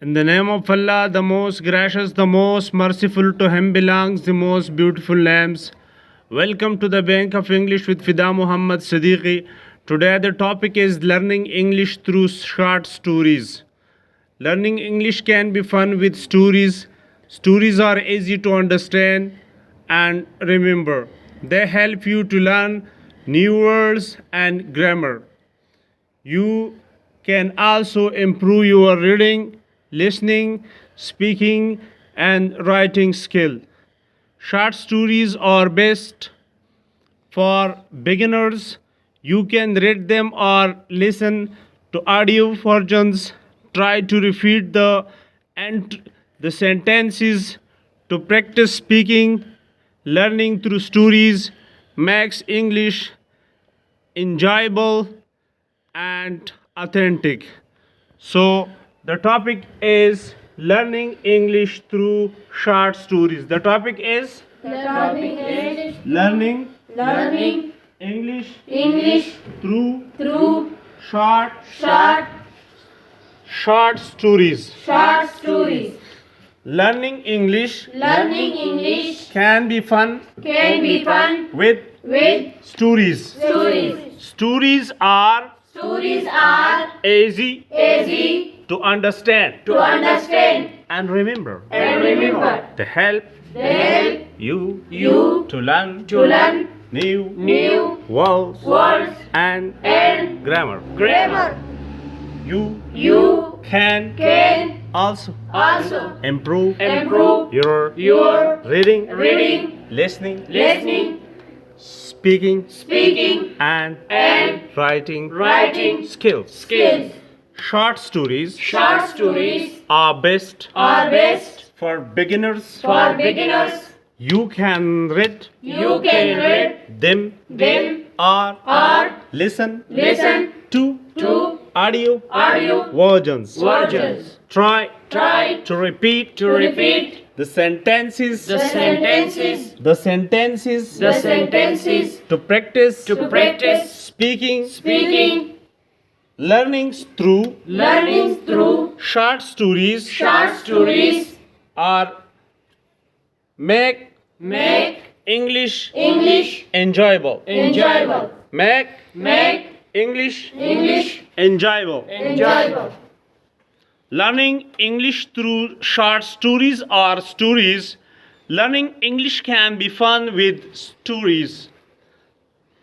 In the name of Allah, the most gracious, the most merciful, to Him belongs the most beautiful names. Welcome to the Bank of English with Fida Muhammad Siddiqui. Today the topic is learning English through short stories. Learning English can be fun with stories. Stories are easy to understand and remember. They help you to learn new words and grammar. You can also improve your reading, listening, speaking, and writing skill. Short stories are best for beginners. You can read them or listen to audio versions. Try to repeat the sentences to practice speaking. Learning through stories makes English enjoyable and authentic. So the topic is learning English through short stories. The topic is learning learning English English through short short stories. stories. Learning English Learning English can be fun can be fun with with stories. stories. Stories are Stories are easy easy to understand to understand and remember. and remember. They help They help you to learn to learn new words words and and grammar. grammar. You can also Also improve improve your reading, listening, speaking, speaking, and and writing skills. skills. Short stories Short stories are best are best for beginners. for beginners. You can read You can read them them or listen to audio versions. versions. Try Try to repeat the sentences the sentences to practice speaking. Learning through short stories short stories are make English enjoyable. Make English enjoyable. Learning English through short stories or stories. Learning English can be fun with stories.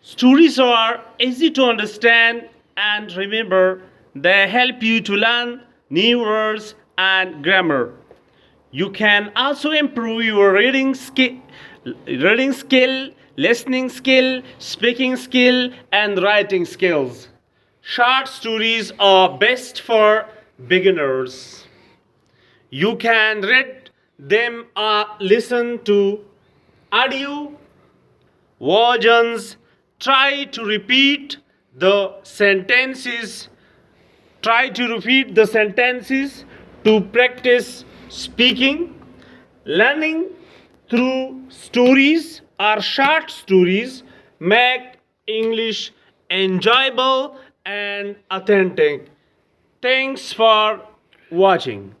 Stories are easy to understand and remember. They help you to learn new words and grammar. You can also improve your reading skill, listening skill, speaking skill, and writing skills. Short stories are best for beginners. You can read them or listen to audio versions. Try to repeat the sentences. To practice speaking. Learning through stories or short stories make English enjoyable and authentic. Thanks for watching.